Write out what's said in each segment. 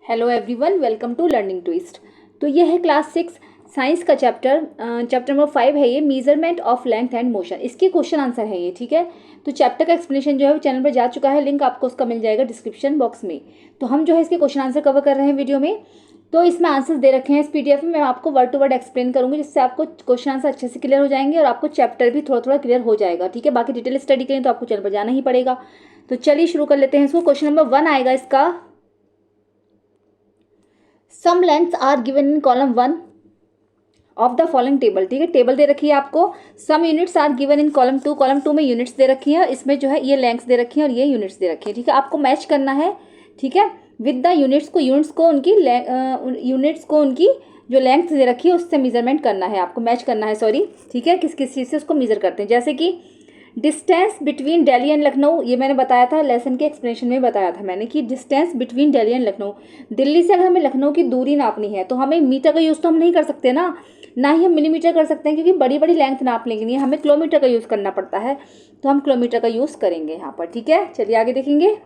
Hello everyone, welcome to learning twist. तो ये है क्लास 6 साइंस का चैप्टर नंबर 5 है ये, measurement of length and motion. इसके क्वेश्चन आंसर है ये, ठीक है। तो चैप्टर का एक्सप्लेनेशन जो है वो चैनल पर जा चुका है, लिंक आपको उसका मिल जाएगा डिस्क्रिप्शन बॉक्स में। तो हम जो है इसके क्वेश्चन आंसर कवर कर रहे हैं वीडियो में। तो इसमें आंसर्स दे रखे हैं इस पीडीएफ में, मैं आपको वर्ड टू वर्ड एक्सप्लेन करूंगी, जिससे आपको क्वेश्चन आंसर अच्छे से क्लियर हो जाएंगे और आपको चैप्टर भी थोड़ा थोड़ा क्लियर हो जाएगा, ठीक है। बाकी डिटेल स्टडी के लिए तो आपको चैनल पर जाना ही पड़ेगा। तो चलिए शुरू कर लेते हैं इसको। क्वेश्चन नंबर 1 आएगा इसका, some lengths are given in column 1 of the following table, ठीक है। टेबल दे रखी है आपको, some units are given in column 2, column 2 में यूनिट्स दे रखी है, इसमें जो है ये लेंथ्स दे रखी है और ये यूनिट्स दे रखी है, ठीक है। आपको मैच करना है, ठीक है, विद द यूनिट्स को उनकी जो लेंथ दे रखी है उससे मेजरमेंट करना है, आपको मैच करना है, सॉरी, ठीक है। किस किस चीज़ से उसको मेजर करते हैं, जैसे कि distance between Delhi and Lucknow, ये मैंने बताया था लेसन के एक्सप्लेनेशन में बताया था मैंने कि distance between Delhi and Lucknow, Delhi से अगर हमें लखनऊ की दूरी नापनी है तो हमें मीटर का यूज़ तो हम नहीं कर सकते ना ही हम मिलीमीटर कर सकते हैं, क्योंकि बड़ी बड़ी लेंथ नापने के लिए हमें किलोमीटर का यूज़ करना पड़ता है, तो हम किलोमीटर का यूज़ करेंगे यहाँ पर, ठीक है। चलिए आगे देखेंगे।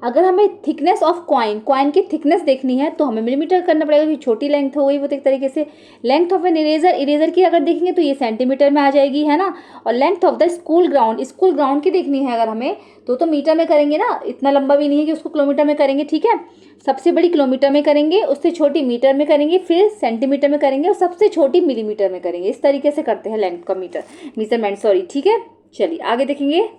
अगर हमें थिकनेस ऑफ कॉइन की थिकनेस देखनी है तो हमें मिलीमीटर करना पड़ेगा, क्योंकि छोटी लेंथ हो गई वो एक तरीके से। लेंथ ऑफ एन इरेजर की अगर देखेंगे तो ये सेंटीमीटर में आ जाएगी, है ना। और length of the school ground की देखनी है अगर हमें तो मीटर में करेंगे ना, इतना लंबा भी नहीं है कि उसको किलोमीटर में करेंगे, ठीक है। सबसे बड़ी किलोमीटर में करेंगे, उससे छोटी मीटर में करेंगे, फिर सेंटीमीटर में करेंगे और सबसे छोटी मिलीमीटर में करेंगे। इस तरीके से करते हैं लेंथ का मेजरमेंट, सॉरी, ठीक है। चलिए आगे देखेंगे।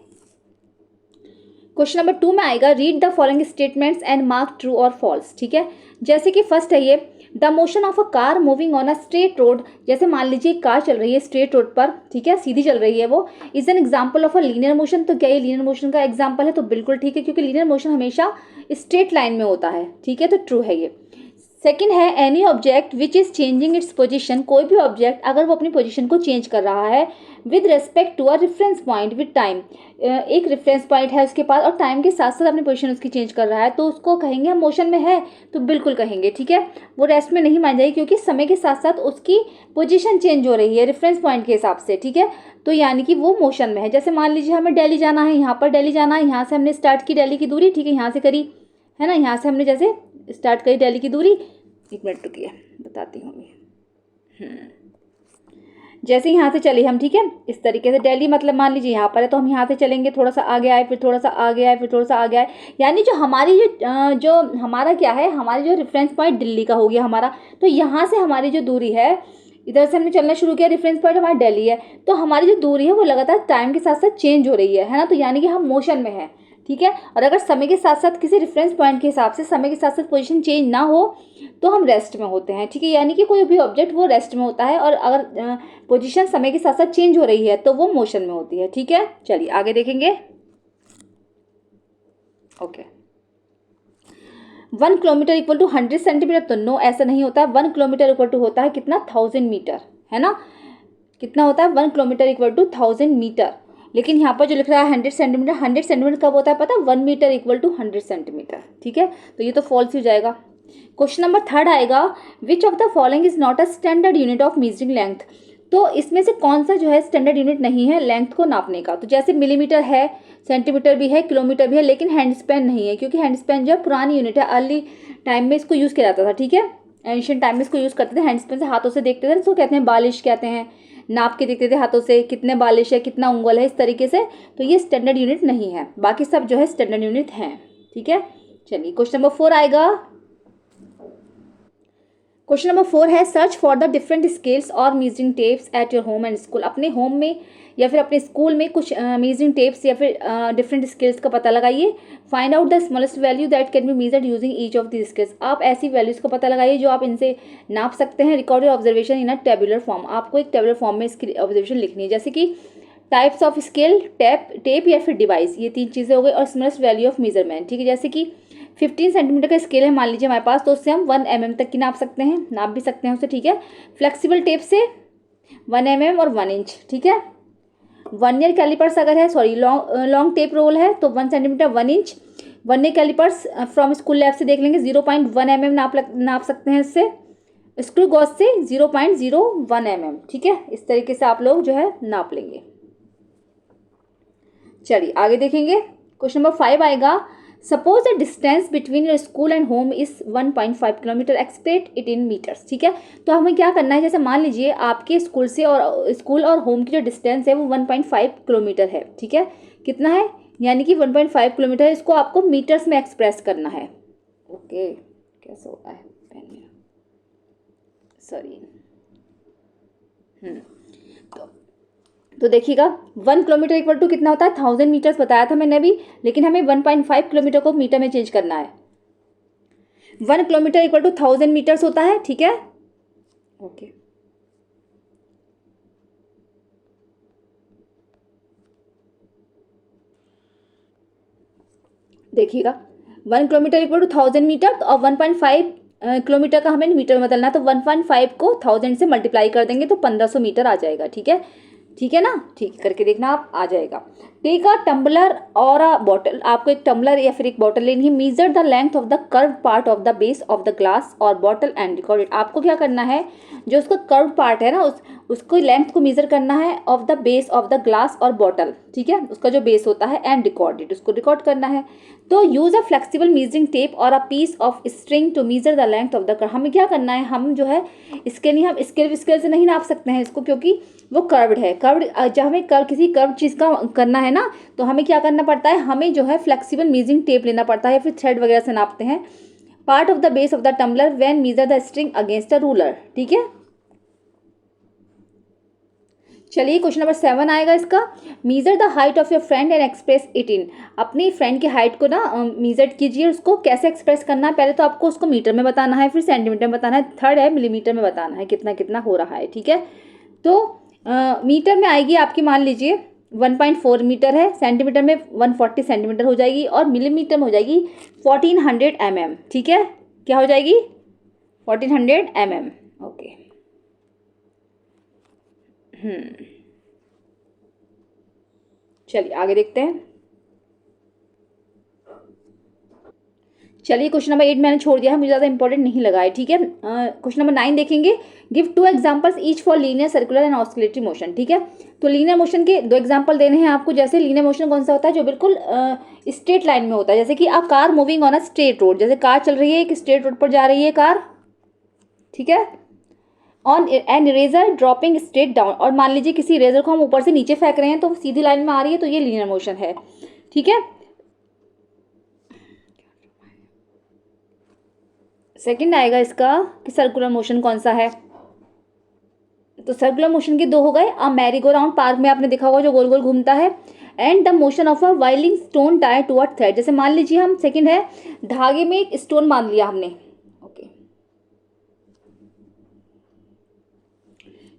क्वेश्चन नंबर 2 में आएगा, read the following statements and mark true और फॉल्स, ठीक है। जैसे कि फर्स्ट है ये, the motion of a car moving on a straight road, जैसे मान लीजिए कार चल रही है स्ट्रेट रोड पर, ठीक है, सीधी चल रही है वो, is an example of a linear motion. तो क्या ये लीनियर मोशन का एग्जाम्पल है? तो बिल्कुल ठीक है, क्योंकि लीनियर मोशन हमेशा स्ट्रेट लाइन में होता है, ठीक है, तो ट्रू है ये। सेकेंड है, any object which is changing its position, कोई भी ऑब्जेक्ट अगर वो अपनी पोजिशन को चेंज कर रहा है with respect to a reference point with time, एक रेफरेंस पॉइंट है उसके पास और टाइम के साथ साथ अपनी पोजीशन उसकी चेंज कर रहा है, तो उसको कहेंगे हम मोशन में है, तो बिल्कुल कहेंगे, ठीक है। वो रेस्ट में नहीं मान जाएगी, क्योंकि समय के साथ साथ उसकी पोजीशन चेंज हो रही है रेफरेंस पॉइंट के हिसाब से, ठीक है। तो यानी कि वो मोशन में है। जैसे मान लीजिए हमें दिल्ली जाना है, यहाँ पर दिल्ली जाना है, यहाँ से हमने स्टार्ट की दिल्ली की दूरी, ठीक है, यहाँ से करी, है ना, यहाँ से हमने जैसे स्टार्ट करी दिल्ली की दूरी, एक मिनट रुकिए बताती हूँ मैं। जैसे यहाँ से चले हम, ठीक है, इस तरीके से दिल्ली मतलब मान लीजिए यहाँ पर है, तो हम यहाँ से चलेंगे, थोड़ा सा आगे आए, फिर थोड़ा सा आगे आए, फिर थोड़ा सा आगे आए, यानी जो हमारी जो हमारा क्या है, हमारी जो रेफरेंस पॉइंट दिल्ली का हो गया हमारा, तो यहाँ से हमारी जो दूरी है, इधर से हमने चलना शुरू किया, रेफरेंस पॉइंट हमारा दिल्ली है, तो हमारी जो दूरी है वो लगातार टाइम के साथ साथ चेंज हो रही है ना, तो यानी कि हम मोशन में है, ठीक है। और अगर समय के साथ साथ किसी रेफरेंस पॉइंट के हिसाब से समय के साथ साथ पोजीशन चेंज ना हो तो हम रेस्ट में होते हैं, ठीक है। यानी कि कोई भी ऑब्जेक्ट वो रेस्ट में होता है, और अगर पोजीशन समय के साथ साथ चेंज हो रही है तो वो मोशन में होती है, ठीक है। चलिए आगे देखेंगे। Okay, 1 kilometre equal to 100 centimetre, तो नो, ऐसा नहीं होता। 1 किलोमीटर इक्वल टू होता है कितना, 1000 मीटर, है ना। कितना होता है 1 किलोमीटर इक्वल टू 1000 मीटर, लेकिन यहाँ पर जो लिख रहा है 100 सेंटीमीटर, 100 सेंटीमीटर कब होता है पता है, 1 मीटर इक्वल टू 100 सेंटीमीटर, ठीक है। तो ये तो फॉल्स हो जाएगा। क्वेश्चन नंबर 3 आएगा, which of the following is not a standard unit of measuring length, तो इसमें से कौन सा जो है स्टैंडर्ड यूनिट नहीं है लेंथ को नापने का। तो जैसे मिलीमीटर है, सेंटीमीटर भी है, किलोमीटर भी है, लेकिन हैंड स्पैन नहीं है, क्योंकि हैंड स्पैन जो है पुरानी यूनिट है, अर्ली टाइम में इसको यूज़ किया जाता था, ठीक है। एंशियंट टाइम में इसको यूज़ करते थे, हैंड स्पैन से हाथों से देखते थे, इसको कहते हैं बालिश, कहते हैं, नाप के देखते थे हाथों से कितने बालिश है, कितना उंगल है, इस तरीके से। तो ये स्टैंडर्ड यूनिट नहीं है, बाकी सब जो है स्टैंडर्ड यूनिट हैं, ठीक है। चलिए क्वेश्चन नंबर 4 आएगा। क्वेश्चन नंबर 4 है, search for the different scales और measuring tapes at your home and school, अपने होम में या फिर अपने स्कूल में कुछ मेजरिंग टेप्स या फिर डिफरेंट स्केल्स का पता लगाइए। Find out the smallest value that can be measured using each of the scales, आप ऐसी वैल्यूज का पता लगाइए जो आप इनसे नाप सकते हैं। Record your observation in a tabular form, आपको एक टेबुलर फॉर्म में इसकी ऑब्जर्वेशन लिखनी है, जैसे कि टाइप्स ऑफ स्केल, टेप या फिर डिवाइस, ये 3 चीज़ें हो गई, और स्मॉलेस्ट वैल्यू ऑफ मेजरमेंट, ठीक है। जैसे कि 15 सेंटीमीटर का स्केल है मान लीजिए हमारे पास, तो उससे हम 1 mm तक की नाप सकते हैं, नाप भी सकते हैं उससे, ठीक है। फ्लेक्सिबल टेप से 1 mm और 1 इंच, ठीक है। 1 ईयर कैलिपर्स अगर है, सॉरी लॉन्ग टेप रोल है तो 1 centimetre 1 inch. 1 year calipers from school lab से देख लेंगे, 0.1 mm नाप सकते हैं इससे। स्क्रू गॉज से 0.01 mm, ठीक है। इस तरीके से आप लोग जो है नाप लेंगे। चलिए आगे देखेंगे। क्वेश्चन नंबर 5 आएगा, suppose the distance between your school and home is 1.5 kilometre, express it in metres. ठीक है, तो हमें क्या करना है, जैसे मान लीजिए आपके स्कूल और होम की जो डिस्टेंस है वो 1.5 किलोमीटर है। ठीक है, कितना है, यानी कि 1.5 किलोमीटर, इसको आपको मीटर्स में एक्सप्रेस करना है। ओके, कैसा होता है पेन में, सॉरी। तो देखिएगा 1 किलोमीटर इक्वल टू कितना होता है, 1000 मीटर्स बताया था मैंने अभी, लेकिन हमें 1.5 किलोमीटर को मीटर में चेंज करना है। 1 किलोमीटर इक्वल टू 1000 मीटर्स होता है। ठीक है, ओके। देखिएगा 1 किलोमीटर इक्वल टू 1000 मीटर, तो अब 1.5 किलोमीटर का हमें मीटर में बदलना है, तो 1.5 को 1000 से मल्टीप्लाई कर देंगे तो 1500 मीटर आ जाएगा। ठीक है, ठीक है ना, ठीक करके देखना आप, आ जाएगा। टेक अ टम्बलर और अ बॉटल, आपको एक टम्बलर या फिर एक बॉटल लेनी है। Major the length of the curve part of the base of the glass और बॉटल एंड रिकॉर्ड इट। आपको क्या करना है, जो उसका कर्व पार्ट है ना, उसको लेंथ को मेजर करना है of the base of the glass और बॉटल। ठीक है, उसका जो बेस होता है, एंड रिकॉर्ड इट, उसको रिकॉर्ड करना है। तो use a flexible measuring tape और a piece of string to measure the length of the curve. हमें क्या करना है, हम जो है इसके लिए हम स्केल से नहीं नाप सकते हैं इसको, क्योंकि वो कर्व्ड है। कर्व्ड जब हमें किसी कर्व चीज़ का करना है ना, तो हमें क्या करना पड़ता है, हमें जो है फ्लेक्सिबल मेजरिंग टेप लेना पड़ता है, या फिर थ्रेड वगैरह से नापते हैं। Part of the base of the tumbler when measure the string against a ruler. ठीक है, चलिए क्वेश्चन नंबर 7 आएगा इसका। Measure the height of your friend and express it in. अपनी फ्रेंड की हाइट को ना मीजर कीजिए, उसको कैसे एक्सप्रेस करना है, पहले तो आपको उसको मीटर में बताना है, फिर सेंटीमीटर में बताना है, थर्ड है मिलीमीटर में बताना है कितना कितना हो रहा है। ठीक है, तो मीटर में आएगी आपकी, मान लीजिए 1.4 मीटर है, सेंटीमीटर में 140 सेंटीमीटर हो जाएगी, और मिलीमीटर में हो जाएगी 1400 mm। ठीक है, क्या हो जाएगी, 1400 mm। ओके, चलिए आगे देखते हैं। चलिए क्वेश्चन नंबर 8 मैंने छोड़ दिया है, मुझे ज़्यादा इंपॉर्टेंट नहीं लगा है। ठीक है, क्वेश्चन नंबर 9 देखेंगे। Give 2 examples each for linear, circular and oscillatory motion. ठीक है, तो लीनियर मोशन के 2 एग्जांपल देने हैं आपको। जैसे लीनियर मोशन कौन सा होता है, जो बिल्कुल स्ट्रेट लाइन में होता है, जैसे कि a car moving on a straight road. जैसे कार चल रही है, एक स्ट्रेट रोड पर जा रही है कार। ठीक है, on an eraser dropping straight down, और मान लीजिए किसी इरेजर को हम ऊपर से नीचे फेंक रहे हैं, तो सीधी लाइन में आ रही है, तो ये लीनियर मोशन है। ठीक है, सेकंड आएगा इसका कि सर्कुलर मोशन कौन सा है। तो सर्कुलर मोशन के 2 हो गए। A merry go round, park में आपने देखा होगा जो गोल गोल घूमता है। And the motion of a whirling stone tied to a thread. जैसे मान लीजिए हम, सेकंड है, धागे में एक स्टोन बांध लिया हमने। ओके,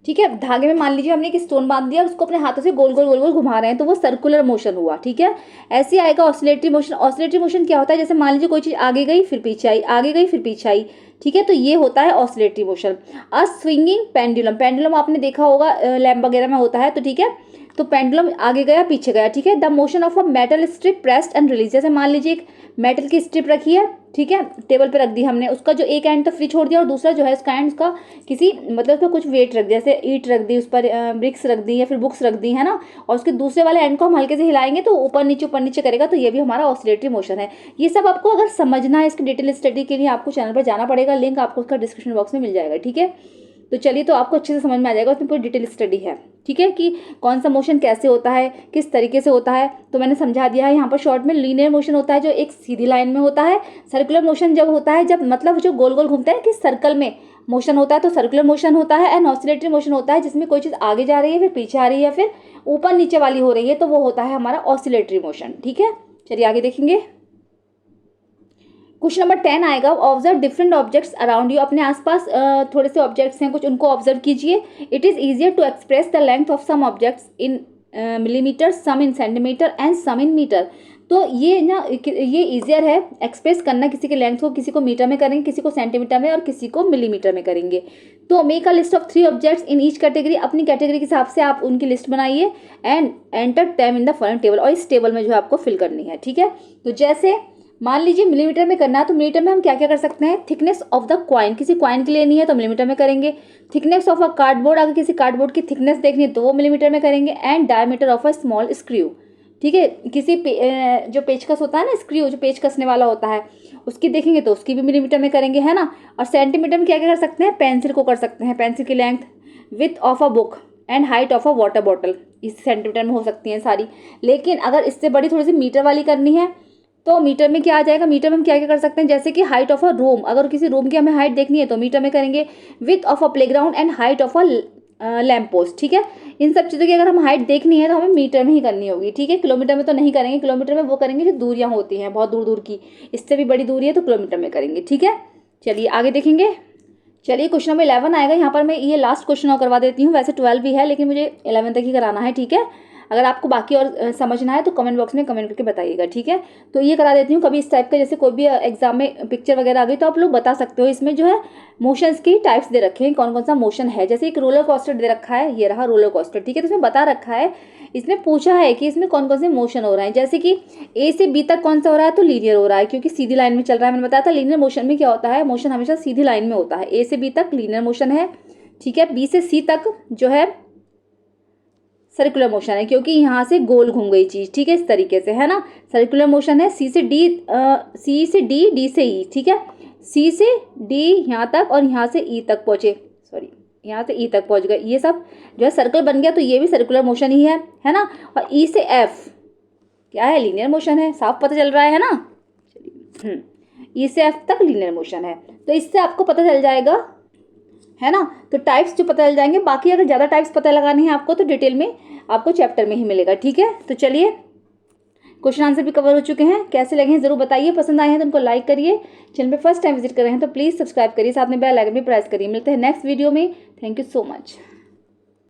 ठीक है, धागे में मान लीजिए हमने एक स्टोन बांध दिया, उसको अपने हाथों से गोल गोल गोल गोल घुमा रहे हैं, तो वो सर्कुलर मोशन हुआ। ठीक है, ऐसे आएगा ऑसिलेटरी मोशन। ऑसिलेटरी मोशन क्या होता है, जैसे मान लीजिए कोई चीज़ आगे गई फिर पीछे आई, आगे गई फिर पीछे आई। ठीक है, तो ये होता है ऑसिलेटरी मोशन। अ स्विंगिंग पेंडुलम, पेंडुलम आपने देखा होगा लैम्प वगैरह में होता है, तो ठीक है, तो पेंडुलम आगे गया पीछे गया। ठीक है, the motion of a metal strip pressed and release. जैसे मान लीजिए एक मेटल की स्ट्रिप रखी है, ठीक है, टेबल पे रख दी हमने, उसका जो एक एंड तो फ्री छोड़ दिया, और दूसरा जो है उसका एंड उसका किसी मतलब उसका कुछ वेट रख दिया, जैसे ईट रख दी, उस पर ब्रिक्स रख दी या फिर बुक्स रख दी, है ना, और उसके दूसरे वाले एंड को हम हल्के से हिलाएंगे तो ऊपर नीचे करेगा, तो ये भी हमारा ऑसिलेटरी मोशन है। ये सब आपको अगर समझना है, इसकी डिटेल स्टडी के लिए आपको चैनल पर जाना पड़ेगा, लिंक आपको उसका डिस्क्रिप्शन बॉक्स में मिल जाएगा। ठीक है, तो चलिए, तो आपको अच्छे से समझ में आ जाएगा, उसमें पूरी डिटेल स्टडी है। ठीक है, कि कौन सा मोशन कैसे होता है, किस तरीके से होता है, तो मैंने समझा दिया है यहाँ पर शॉर्ट में। लीनियर मोशन होता है जो एक सीधी लाइन में होता है। सर्कुलर मोशन जब होता है, जब मतलब जो गोल गोल घूमता है कि सर्कल में मोशन होता है, तो सर्कुलर मोशन होता है। एंड ऑसिलेटरी मोशन होता है जिसमें कोई चीज़ आगे जा रही है, फिर पीछे आ रही है, फिर ऊपर नीचे वाली हो रही है, तो वो होता है हमारा ऑसिलेटरी मोशन। ठीक है, चलिए आगे देखेंगे। क्वेश्चन नंबर 10 आएगा। Observe different objects around you. अपने आसपास थोड़े से ऑब्जेक्ट्स हैं कुछ, उनको ऑब्जर्व कीजिए। It is easier to express the length of some objects in millimetre, some in centimetre and some in metre. तो ये ना, ये ईजियर है एक्सप्रेस करना, किसी के लेंथ को किसी को मीटर में करेंगे, किसी को सेंटीमीटर में, और किसी को मिलीमीटर में करेंगे। तो make a list of 3 objects in each category. अपनी कैटेगरी के हिसाब से आप उनकी लिस्ट बनाइए and enter them in the following table, और इस टेबल में जो है आपको फिल करनी है। ठीक है, तो जैसे मान लीजिए मिलीमीटर में करना है, तो मिलीमीटर में हम क्या क्या कर सकते हैं। थिकनेस ऑफ द क्वाइन, किसी क्वाइन के लिए नहीं है तो मिलीमीटर में करेंगे। थिकनेस ऑफ अ कार्डबोर्ड, अगर किसी कार्डबोर्ड की थिकनेस देखनी है तो वो मिलीमीटर में करेंगे। And diameter of a small screw, ठीक है। किसी जो पेचकस होता है ना, स्क्रू जो पेच कसने वाला होता है, उसकी देखेंगे तो उसकी भी मिलीमीटर में करेंगे, है ना। और सेंटीमीटर में क्या क्या कर सकते हैं, पेंसिल को कर सकते हैं, पेंसिल की length, width of a book and height of a water bottle, इस सेंटीमीटर में हो सकती हैं सारी। लेकिन अगर इससे बड़ी थोड़ी सी मीटर वाली करनी है तो मीटर में क्या आ जाएगा, मीटर में हम क्या क्या कर सकते हैं, जैसे कि हाइट ऑफ अ रूम, अगर किसी रूम की हमें हाइट देखनी है तो मीटर में करेंगे। Width of a playground and height of a lamp post, ठीक है। इन सब चीज़ों की अगर हम हाइट देखनी है तो हमें मीटर में ही करनी होगी, ठीक है। किलोमीटर में तो नहीं करेंगे, किलोमीटर में वो करेंगे जो दूरियां होती हैं बहुत दूर दूर की, इससे भी बड़ी दूरी है तो किलोमीटर में करेंगे, ठीक है। चलिए आगे देखेंगे। चलिए क्वेश्चन नंबर 11 आएगा। यहाँ पर मैं ये लास्ट क्वेश्चन और करवा देती हूँ, वैसे 12 भी है लेकिन मुझे 11 तक ही कराना है, ठीक है। अगर आपको बाकी और समझना है तो कमेंट बॉक्स में कमेंट करके बताइएगा, ठीक है। तो ये करा देती हूँ। कभी इस टाइप का जैसे कोई भी एग्जाम में पिक्चर वगैरह आ गई तो आप लोग बता सकते हो। इसमें जो है मोशंस की टाइप्स दे रखे हैं, कौन कौन सा मोशन है। जैसे एक रोलर कोस्टर दे रखा है, ये रहा रोलर कोस्टर, ठीक है। तो इसमें बता रखा है, इसमें पूछा है कि इसमें कौन कौन से मोशन हो रहे हैं। जैसे कि ए से बी तक कौन सा हो रहा है, तो लीनियर हो रहा है क्योंकि सीधी लाइन में चल रहा है। मैंने बताया था लीनियर मोशन में क्या होता है, मोशन हमेशा सीधी लाइन में होता है। ए से बी तक लीनियर मोशन है, ठीक है। बी से सी तक जो है सर्कुलर मोशन है क्योंकि यहाँ से गोल घूम गई चीज़, ठीक है, इस तरीके से, है ना। सर्कुलर मोशन है। सी से डी, डी से ई, ठीक है। सी से डी यहाँ तक और यहाँ से ई तक पहुँचे, सॉरी यहाँ से ई तक पहुँच गए, ये सब जो है सर्कल बन गया, तो ये भी सर्कुलर मोशन ही है ना। और ई से एफ क्या है, लीनियर मोशन है, साफ पता चल रहा है ना। चलिए ई से एफ तक लीनियर मोशन है, तो इससे आपको पता चल जाएगा, है ना। तो टाइप्स जो पता चल जाएंगे। बाकी अगर ज़्यादा टाइप्स पता लगानी है आपको तो डिटेल में आपको चैप्टर में ही मिलेगा, ठीक है। तो चलिए क्वेश्चन आंसर भी कवर हो चुके हैं। कैसे लगे हैं ज़रूर बताइए, पसंद आए हैं तो उनको लाइक करिए। चैनल पे फर्स्ट टाइम विजिट कर रहे हैं तो प्लीज़ सब्सक्राइब करिए, साथ में बेल आइकन भी प्रेस करिए। मिलते हैं नेक्स्ट वीडियो में। Thank you so much.